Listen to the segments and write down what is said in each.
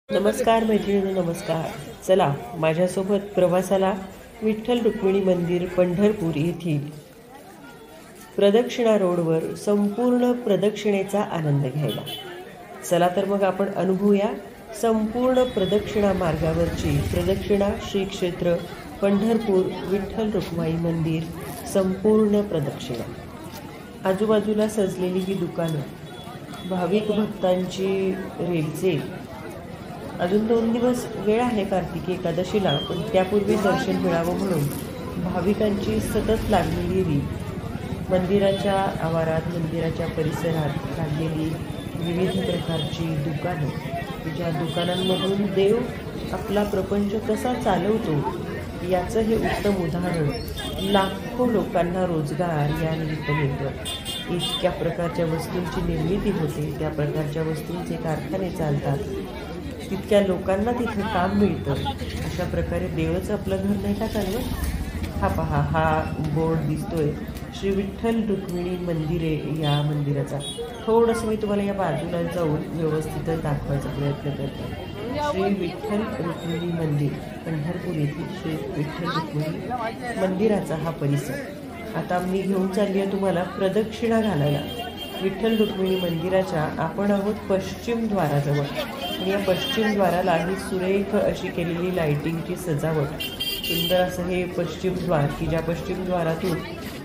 नमस्कार मैत्रिणींनो, नमस्कार. चला माझ्यासोबत प्रवासाला विठ्ठल रुक्मिणी मंदिर पंढरपूर येथील प्रदक्षिणा रोडवर संपूर्ण प्रदक्षिणेचा आनंद घ्यायला. चला तर मग आपण अनुभवूया संपूर्ण प्रदक्षिणा मार्गावरची प्रदक्षिणा श्री क्षेत्र पंढरपूर विठ्ठल रुक्माई मंदिर संपूर्ण प्रदक्षिणा. आजूबाजूला सजलेली ही दुकानं, भाविक भक्तांची रेलचेल. अजून 2 दिवस वेळ आहे कार्तिकी एकादशीला, पण त्यापूर्वी दर्शन मिळावं म्हणून भाविकांची सतत लागलेली रील. मंदिराच्या आवारात, मंदिराच्या परिसरात लागलेली विविध प्रकारची दुकानं, ज्या दुकानांमधून देव आपला प्रपंच कसा चालवतो याचं हे उत्तम उदाहरण. लाखो लोकांना रोजगार या निमित्त मिळतो. इतक्या प्रकारच्या वस्तूंची निर्मिती होते, त्या प्रकारच्या वस्तूंचे कारखाने चालतात, तितक्या लोकांना तिथे काम मिळतं. अशा प्रकारे देवच आपलं घर नाही का चालवत. हा पहा, हा बोर्ड दिसतोय श्री विठ्ठल रुक्मिणी मंदिरे या मंदिराचा. थोडंसं मी तुम्हाला या बाजूला जाऊन व्यवस्थित दाखवायचा प्रयत्न करते. श्री विठ्ठल रुक्मिणी मंदिर पंढरपूर येथील श्री विठ्ठल रुक्मिणी मंदिराचा हा परिसर. आता मी घेऊन चालली आहे तुम्हाला प्रदक्षिणा घालायला. विठ्ठल रुक्मिणी मंदिराच्या आपण आहोत पश्चिम द्वाराजवळ, आणि या पश्चिम द्वाराला ही सुरेख अशी केलेली लाईटिंगची सजावट. सुंदर असं हे पश्चिम द्वार, की ज्या पश्चिम द्वारातून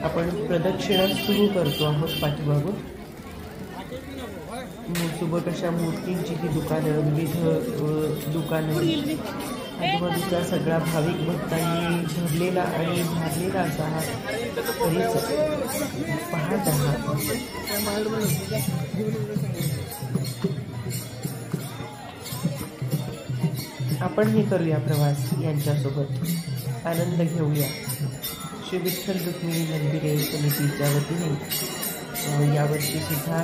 आपण प्रदक्षिणा सुरू करतो आहोत. पाठीमागून सुबक अशा मूर्तींची ही दुकानं, विविध दुकानं, आजूबाजूचा सगळा भाविक भक्तांनी भरलेला आणि भारलेला असा हा परिसर पाहत आहात. आपण हे करूया प्रवास यांच्यासोबत, आनंद घेऊया. श्री विठ्ठल रुक्मिणी मंदिरे समितीच्या वतीने यावर्षी सुद्धा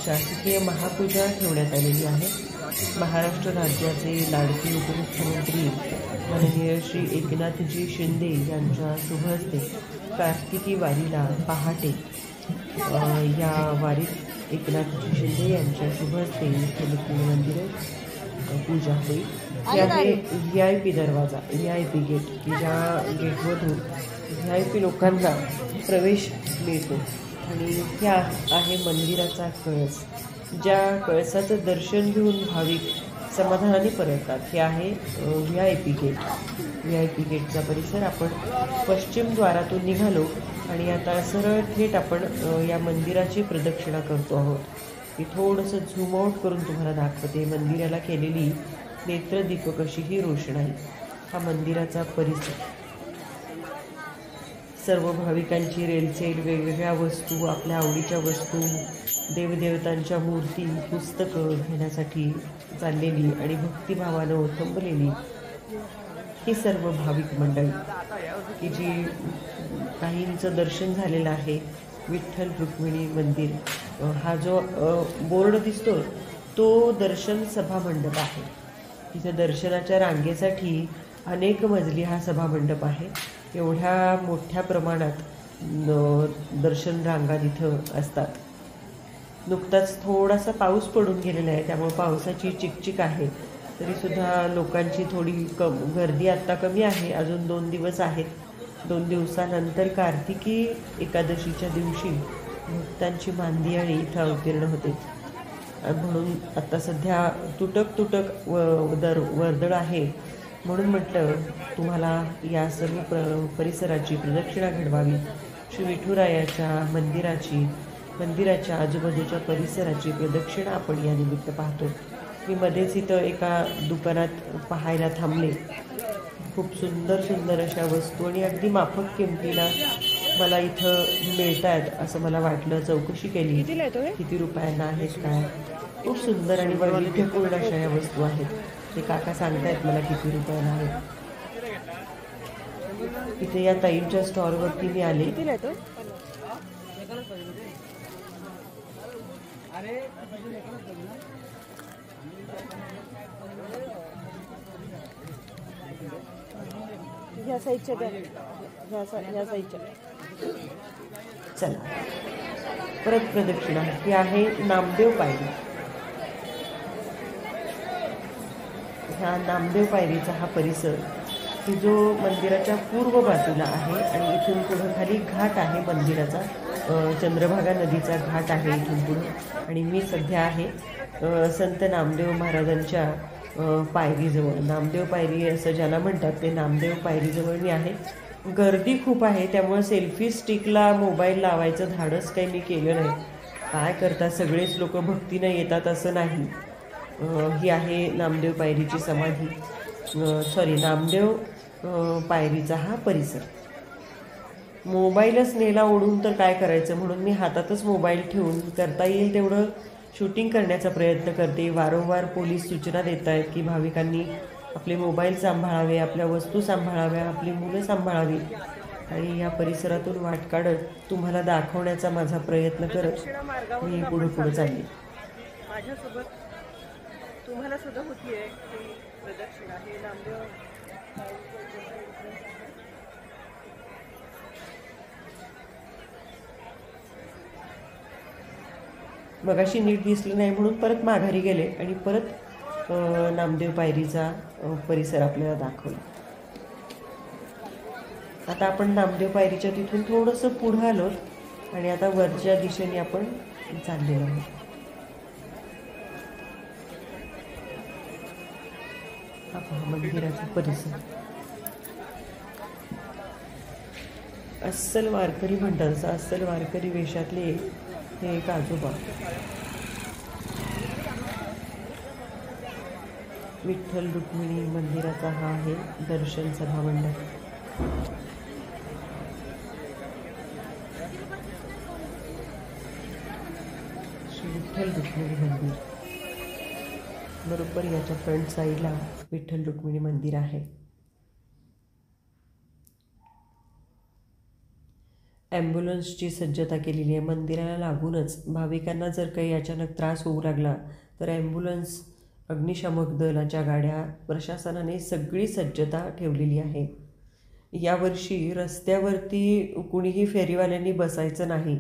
शासकीय महापूजा ठेवण्यात आलेली आहे. महाराष्ट्र राज्याचे लाडके उपमुख्यमंत्री माननीय श्री एकनाथजी शिंदे यांच्या शुभ हस्ते कार्तिकी वारीला पहाटे या वारीत एकनाथजी शिंदे यांच्या शुभ हस्ते विठ्ठल रुक्मिणी मंदिरे पूजा होईल. यामध्ये VIP दरवाजा, VIP गेट, की ज्या गेटमधून VIP लोकांना प्रवेश मिळतो. आणि त्या आहे मंदिराचा कळस, ज्या कळसाचं दर्शन घेऊन भाविक समाधानाने परततात. हे आहे VIP गेट. VIP गेटचा परिसर आपण पश्चिम द्वारातून निघालो आणि आता सरळ थेट आपण या मंदिराची प्रदक्षिणा करतो आहोत. मी थोडंसं झूम आउट करून तुम्हाला दाखवते मंदिराला केलेली नेत्रदीपक अशी ही रोषणाई. हा मंदिराचा परिसर, सर्व भाविकांची रेलचेल, वेगवेगळ्या वस्तू, आपल्या आवडीच्या वस्तू, देवदेवतांच्या मूर्ती, पुस्तकं घेण्यासाठी चाललेली आणि भक्तिभावानं ओथंबलेली ही सर्व भाविक मंडळी, की जी काहींचं दर्शन झालेलं आहे. विठ्ठल रुक्मिणी मंदिर, हा जो बोर्ड दिसतो तो दर्शन सभा मंडप आहे. तिथे दर्शनाच्या रांगेसाठी अनेक मजली हा सभा मंडप आहे. एवढ्या मोठ्या प्रमाणात दर्शन रांगा तिथं असतात. नुकताच थोडासा पाऊस पडून गेलेला आहे, त्यामुळे पावसाची चिकचिक आहे. तरीसुद्धा लोकांची थोडी गर्दी आत्ता कमी आहे. अजून 2 दिवस आहेत. 2 दिवसानंतर कार्तिकी एकादशीच्या दिवशी भक्तांची मांदियाळी इथं अवतीर्ण होते. म्हणून आता सध्या तुटक वर्दळ आहे. म्हणून म्हटलं तुम्हाला या सर्व परिसराची प्रदक्षिणा घडवावी. श्री विठुरायाच्या मंदिराच्या आजूबाजूच्या परिसराची प्रदक्षिणा आपण या निमित्त पाहतो. मी मध्येच इथं एका दुकानात पाहायला थांबले. खूप सुंदर अशा वस्तू आणि अगदी माफक किमतीला मला इथं मिळत आहेत असं मला वाटलं. चौकशी केली, किती रुपयांना आहेत काय. खूप सुंदर आणि वैविध्यपूर्ण अशा या वस्तू आहेत. ते काका सांगतायत मला किती रुपयाला आहेत. इथे या ताईंच्या स्टॉलवरती मी आले. चला परत प्रदक्षिणा. ही आहे नामदेव पायरी. ह्या नामदेव पायरीचा हा परिसर की जो मंदिराच्या पूर्व बाजूला आहे आणि इथून पुढं खाली घाट आहे मंदिराचा, चंद्रभागा नदीचा घाट आहे इथून पुढं. आणि मी सध्या आहे संत नामदेव महाराजांच्या पायरीजवळ. नामदेव पायरी असं ज्याला म्हणतात ते नामदेव पायरीजवळ मी आहे. गर्दी खूप आहे, त्यामुळे सेल्फी स्टिकला मोबाईल लावायचं धाडस काही मी केलं नाही. काय करता, सगळेच लोक भक्तीनं येतात असं नाही. ही आहे नामदेव पायरीची समाधी, नामदेव पायरीचा हा परिसर. मोबाईलच नेला ओढून तर काय करायचं, म्हणून मी हातातच मोबाईल ठेवून करता येईल तेवढं शूटिंग करण्याचा प्रयत्न करते. वारंवार पोलीस सूचना देत आहेत की भाविकांनी आपले मोबाईल सांभाळावे, आपल्या वस्तू सांभाळाव्या, आपली मुलं सांभाळावी. आणि या परिसरातून वाट काढत तुम्हाला दाखवण्याचा माझा प्रयत्न करत मी पुढे चालली. माझ्यासोबत तुम्हाला सुद्धा होती आहे प्रदक्षिणा. हे नामदेव मगाशी नीट दिसलं नाही म्हणून परत माघारी गेले आणि परत नामदेव पायरीचा परिसर आपल्याला दाखवला. आता आपण नामदेव पायरीच्या तिथून थोडंसं पुढं आलो आणि आता वरच्या दिशेने आपण चाललेलो आहोत. हा पहा मंदिराचा परिसर. अस्सल वारकरी म्हणतात, अस्सल वारकरी वेशातले हे एक आजोबा. विठ्ठल रुक्मिणी मंदिराचा हा आहे दर्शन सभामंडप. श्री विठ्ठल रुक्मिणी मंदिर. बरोबर याच्या फ्रंट साईडला विठ्ठल रुक्मिणी मंदिर आहे. ॲम्ब्युलन्सची सज्जता केलेली आहे मंदिराला लागूनच. भाविकांना जर काही अचानक त्रास होऊ लागला तर ॲम्ब्युलन्स, अग्निशामक दलाच्या गाड्या, प्रशासनाने सगळी सज्जता ठेवलेली आहे. यावर्षी रस्त्यावरती कुणीही फेरीवाल्यांनी बसायचं नाही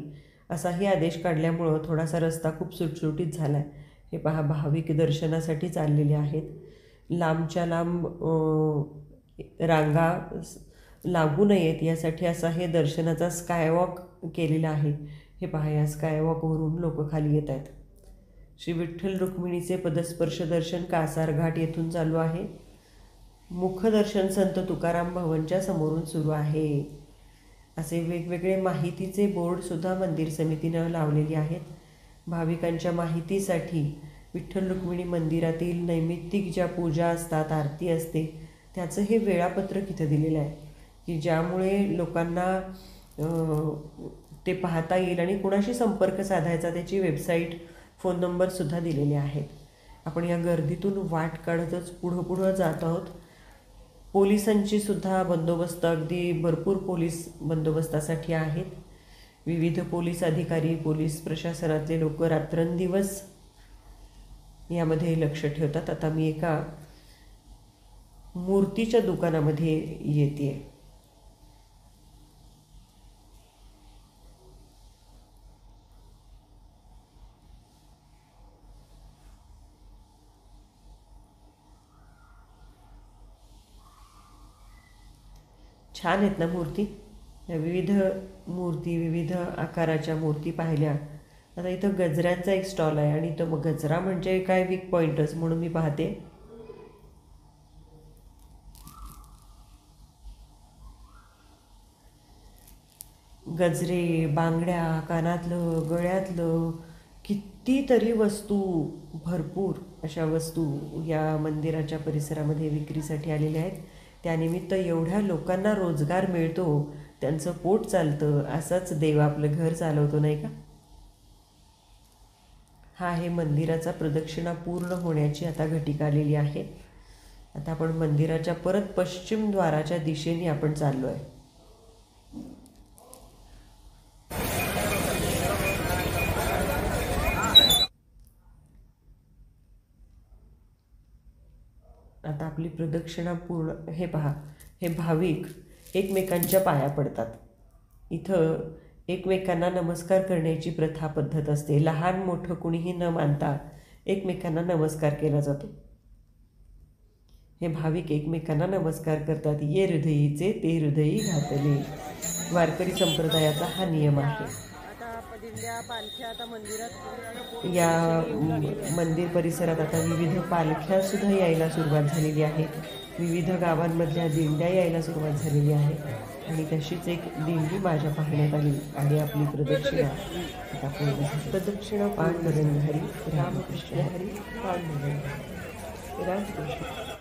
असाही आदेश काढल्यामुळं थोडासा रस्ता खूप सुटसुटीत झाला आहे. हे पहा, भाविक दर्शनासाठी चाललेले आहेत. लांबच्या लांब रांगा लागू नयेत यासाठी असा हे दर्शनाचा स्कायवॉक केलेला आहे. हे पहा, या स्कायवॉकवरून लोक खाली येत आहेत. श्री विठ्ठल रुक्मिणीचे पदस्पर्श दर्शन कासार घाट येथून चालू आहे. मुखदर्शन संत तुकाराम भवनच्या समोरून सुरू आहे. असे वेगवेगळे माहितीचे बोर्डसुद्धा मंदिर समितीनं लावलेले आहेत. भाविकांच्या माहितीसाठी विठ्ठल रुक्मिणी मंदिरातील नैमित्तिक ज्या पूजा असतात, आरती असते, त्याचं हे वेळापत्रक इथं दिलेलं आहे की ज्यामुळे लोकांना ते पाहता येईल आणि कुणाशी संपर्क साधायचा त्याची वेबसाईट, फोन नंबरसुद्धा दिलेले आहेत. आपण या गर्दीतून वाट काढतच पुढं जात आहोत. पोलिसांची सुद्धा बंदोबस्त, अगदी भरपूर पोलीस बंदोबस्तासाठी आहेत. विविध पोलीस अधिकारी, पोलीस प्रशासनातले लोक रात्रंदिवस यामध्ये लक्ष ठेवतात. आता मी एका मूर्तीच्या दुकानामध्ये येते. छान आहेत ना मूर्ती. विविध मूर्ती, विविध आकाराच्या मूर्ती पाहिल्या. आता इथं गजऱ्यांचा एक स्टॉल आहे आणि इथं मग गजरा म्हणजे काय वीक पॉईंटच म्हणून मी पाहते. गजरे, बांगड्या, कानातलं, गळ्यातलं, कितीतरी वस्तू, भरपूर अशा वस्तू या मंदिराच्या परिसरामध्ये विक्रीसाठी आलेल्या आहेत. त्यानिमित्त एवढ्या लोकांना रोजगार मिळतो, त्यांचं पोट चालतं. असाच देव आपलं घर चालवतो, नाही का. हा आहे मंदिराचा प्रदक्षिणा पूर्ण होण्याची आता घटिका आलेली आहे. आता आपण मंदिराच्या परत पश्चिम द्वाराच्या दिशेने आपण चाललो आहे. आता आपली प्रदक्षिणा पूर्ण. हे पहा, हे भाविक एकमेकांच्या पाया पडतात. इथं एकमेकांना नमस्कार करण्याची प्रथा पद्धत असते. लहान मोठं कुणीही न मानता एकमेकांना नमस्कार केला जातो. हे भाविक एकमेकांना नमस्कार करतात. ये हृदयीचे ते हृदयी घातले. वारकरी संप्रदायाचा हा नियम आहे. आता दिंड्या पालख्या आता मंदिरात या मंदिर परिसरात आता विविध पालख्या सुद्धा यायला सुरुवात झालेली आहे. विविध गावांमधल्या दिंड्या यायला सुरुवात झालेली आहे आणि तशीच एक दिंडी माझ्या पाहण्यात आली आणि आपली प्रदक्षिणा आता पूर्ण झाली. प्रदक्षिणा पांडुरंग हरी रामकृष्ण हरी पांडुरंग हरी रामकृष्ण.